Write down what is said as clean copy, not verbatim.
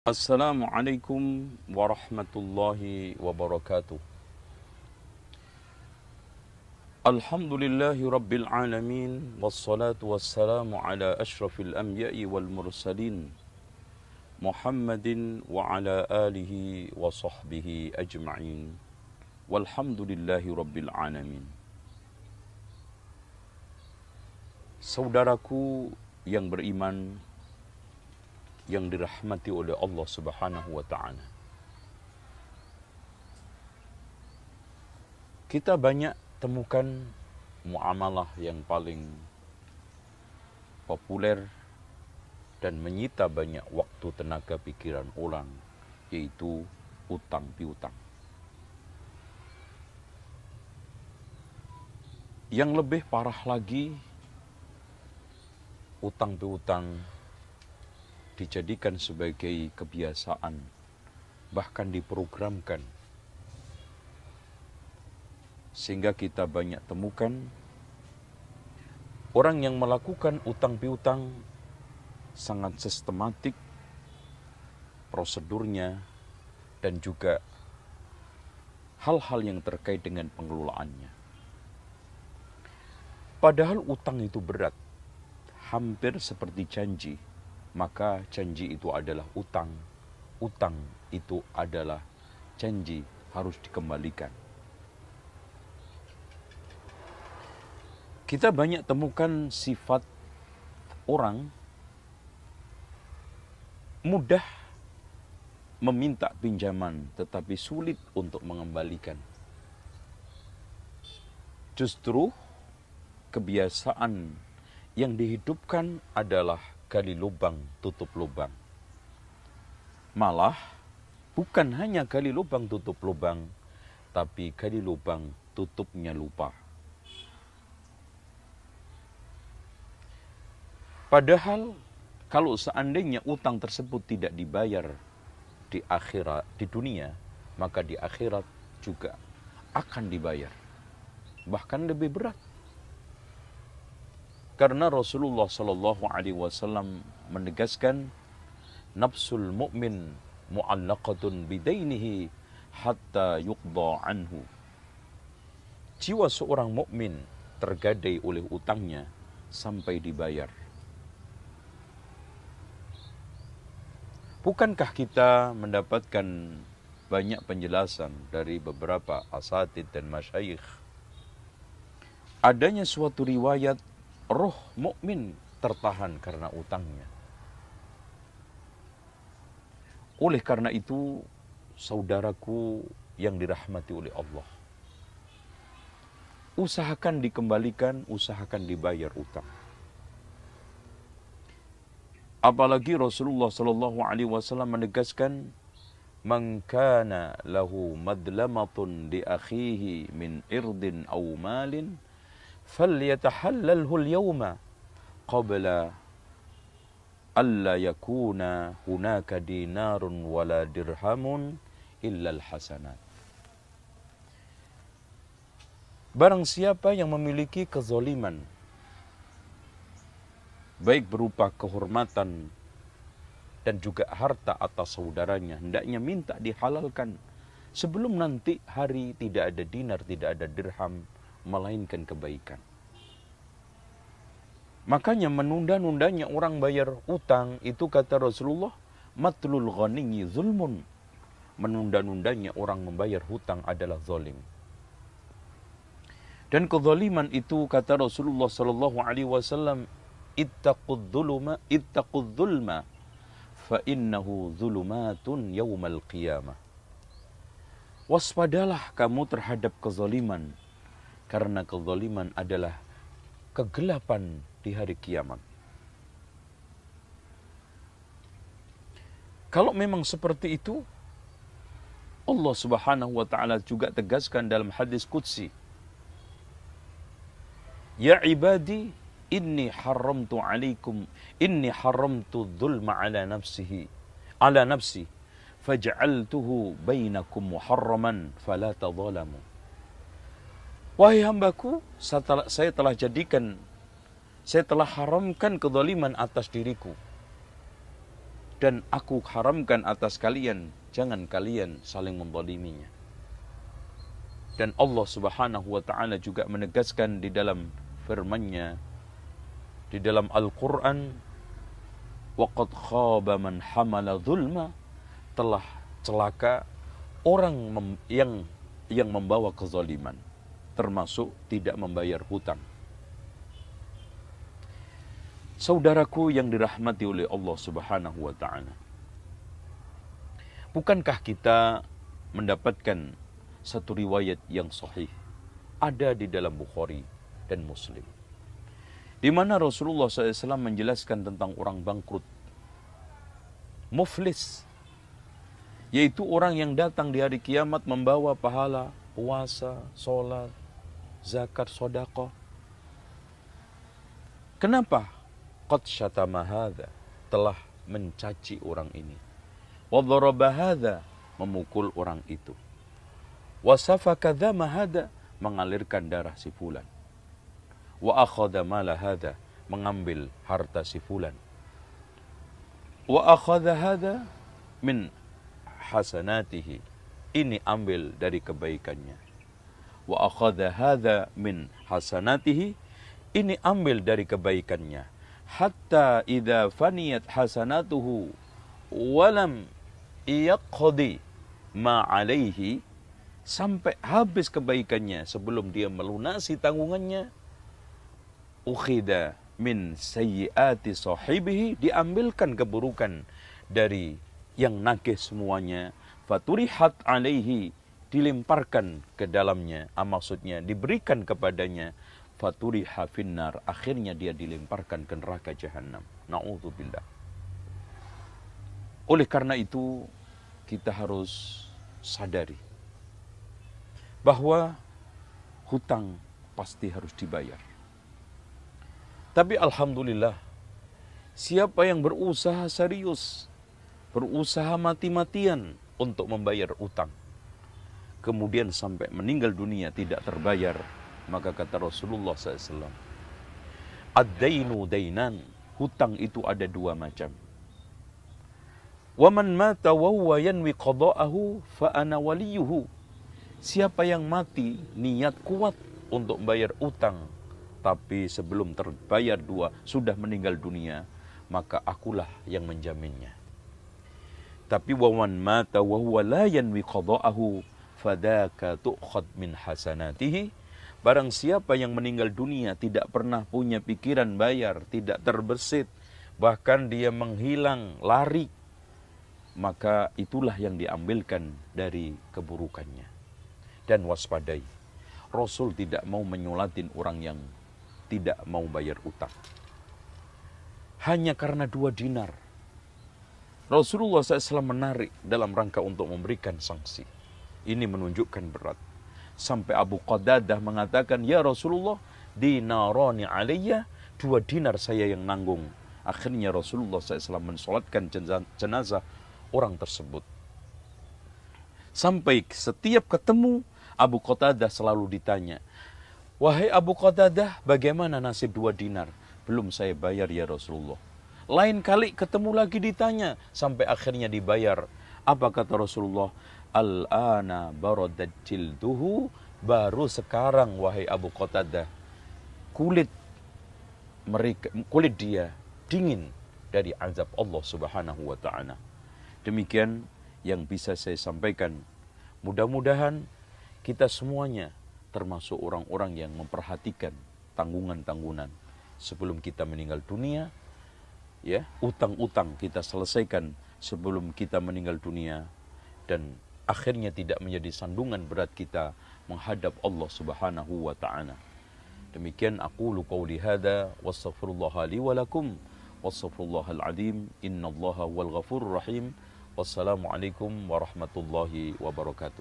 Assalamualaikum warahmatullahi wabarakatuh. Alhamdulillahi rabbil alamin. Wassalatu wassalamu ala ashrafil anbiya'i wal mursalin Muhammadin wa ala alihi wa sahbihi ajma'in. Walhamdulillahi rabbil alamin. Saudaraku yang beriman, yang dirahmati oleh Allah Subhanahu wa ta'ala. Kita banyak temukan muamalah yang paling populer dan menyita banyak waktu, tenaga, pikiran orang, yaitu utang piutang. Yang lebih parah lagi, utang piutang dijadikan sebagai kebiasaan, bahkan diprogramkan. Sehingga kita banyak temukan orang yang melakukan utang piutang sangat sistematik prosedurnya dan juga hal-hal yang terkait dengan pengelolaannya. Padahal utang itu berat, hampir seperti janji. Maka janji itu adalah utang. Utang itu adalah janji, harus dikembalikan. Kita banyak temukan sifat orang mudah meminta pinjaman tetapi sulit untuk mengembalikan. Justru kebiasaan yang dihidupkan adalah gali lubang, tutup lubang. Malah, bukan hanya gali lubang, tutup lubang, tapi gali lubang, tutupnya lupa. Padahal, kalau seandainya utang tersebut tidak dibayar di akhirat, di dunia, maka di akhirat juga akan dibayar. Bahkan lebih berat. Karena Rasulullah Shallallahu Alaihi Wasallam menegaskan, nafsul mu'min mu'allaqatun bidainihi hatta yuqda anhu. Jiwa seorang mukmin tergadai oleh utangnya sampai dibayar. Bukankah kita mendapatkan banyak penjelasan dari beberapa asatidz dan masyayikh adanya suatu riwayat roh mukmin tertahan karena utangnya. Oleh karena itu, saudaraku yang dirahmati oleh Allah, usahakan dikembalikan, usahakan dibayar utang. Apalagi Rasulullah Shallallahu Alaihi Wasallam menegaskan, man kana lahu madlamatun li akhihi min irdin aw malin فَلْيَتَحَلَّلْهُ الْيَوْمَ قَبْلَ أَلَّا يَكُونَ هُنَاكَ دِينَارٌ وَلَا دِرْهَمٌ إِلَّا الْحَسَنَاتِ. Barang siapa yang memiliki kezaliman, baik berupa kehormatan dan juga harta atas saudaranya, hendaknya minta dihalalkan sebelum nanti hari tidak ada dinar, tidak ada dirham, melainkan kebaikan. Makanya menunda-nundanya orang bayar utang itu, kata Rasulullah, matlul ghaniyyi zulmun. Menunda-nundanya orang membayar hutang adalah zalim. Dan kezaliman itu, kata Rasulullah sallallahu alaihi wasallam, ittaqudz zulma fa innahu zulumatun yaumal qiyamah. Waspadalah kamu terhadap kezaliman, karena kezaliman adalah kegelapan di hari kiamat. Kalau memang seperti itu, Allah Subhanahu wa ta'ala juga tegaskan dalam hadis qudsi, ya ibadi inni haramtu dzulma ala nafsi faj'altuhu bainakum muharraman fala tadzalamu. Wahai hambaku, saya telah haramkan kezaliman atas diriku. Dan aku haramkan atas kalian, jangan kalian saling menzaliminya. Dan Allah Subhanahu wa taala juga menegaskan di dalam firman-Nya di dalam Al-Qur'an, waqad khaba man hamala zulma, telah celaka orang yang membawa kezaliman, termasuk tidak membayar hutang. Saudaraku yang dirahmati oleh Allah Subhanahu wa taala, bukankah kita mendapatkan satu riwayat yang sahih ada di dalam Bukhari dan Muslim, di mana Rasulullah SAW menjelaskan tentang orang bangkrut, muflis, yaitu orang yang datang di hari kiamat membawa pahala puasa, sholat, zakat, sedekah. Kenapa? Qad syatama hadza, telah mencaci orang ini. Wa dharaba hadza, memukul orang itu. Wa safaka dzama hadza, mengalirkan darah si fulan. Wa akhadha mala hadza, mengambil harta si fulan. Wa akhadha hadza min hasanatihi, ini ambil dari kebaikannya. Wa akhadha hadza min hasanatihi, ini ambil dari kebaikannya. Hatta idza faniyat hasanatuhu walam yaqdi ma alaihi, sampai habis kebaikannya sebelum dia melunasi tanggungannya. Ukhida min sayyiati sahibihi, diambilkan keburukan dari yang nagih semuanya. Faturihat alaihi, dilemparkan ke dalamnya, maksudnya diberikan kepadanya. Faturiha finnar, akhirnya dia dilemparkan ke neraka jahanam. Na'udzubillah. Oleh karena itu kita harus sadari bahwa hutang pasti harus dibayar. Tapi alhamdulillah, siapa yang berusaha serius, berusaha mati-matian untuk membayar utang, kemudian sampai meninggal dunia tidak terbayar, maka kata Rasulullah SAW, ad-dainu dainan, hutang itu ada dua macam. Wa man mata wa huwa yanwi qada'ahu fa ana waliyuhu, siapa yang mati niat kuat untuk membayar utang, tapi sebelum terbayar dua sudah meninggal dunia, maka akulah yang menjaminnya. Tapi wa man mata wa huwa la yanwi qada'ahu fadaka tu'khad min hasanatihi, barang siapa yang meninggal dunia tidak pernah punya pikiran bayar, tidak terbersit, bahkan dia menghilang, lari, maka itulah yang diambilkan dari keburukannya. Dan waspadai, Rasul tidak mau menyulatin orang yang tidak mau bayar utang. Hanya karena 2 dinar. Rasulullah SAW menarik dalam rangka untuk memberikan sanksi. Ini menunjukkan berat. Sampai Abu Qatadah mengatakan, ya Rasulullah, dinarani alayya, 2 dinar saya yang nanggung. Akhirnya Rasulullah SAW mensolatkan jenazah orang tersebut. Sampai setiap ketemu, Abu Qatadah selalu ditanya, wahai Abu Qatadah, bagaimana nasib 2 dinar? Belum saya bayar ya Rasulullah. Lain kali ketemu lagi ditanya, sampai akhirnya dibayar. Apa kata Rasulullah? Al-ana baradat jilduhu, baru sekarang wahai Abu Qatadah, kulit dia dingin dari azab Allah Subhanahu wa taala. Demikian yang bisa saya sampaikan. Mudah-mudahan kita semuanya termasuk orang-orang yang memperhatikan tanggungan-tanggungan sebelum kita meninggal dunia, ya, utang-utang kita selesaikan sebelum kita meninggal dunia, dan akhirnya tidak menjadi sandungan berat kita menghadap Allah Subhanahu wa taala. Demikian aqulu qauli hadza wastaghfirullaha li wa lakum wastaghfirullahal azim innallaha huwal ghafurur rahim. Wassalamualaikum warahmatullahi wabarakatuh.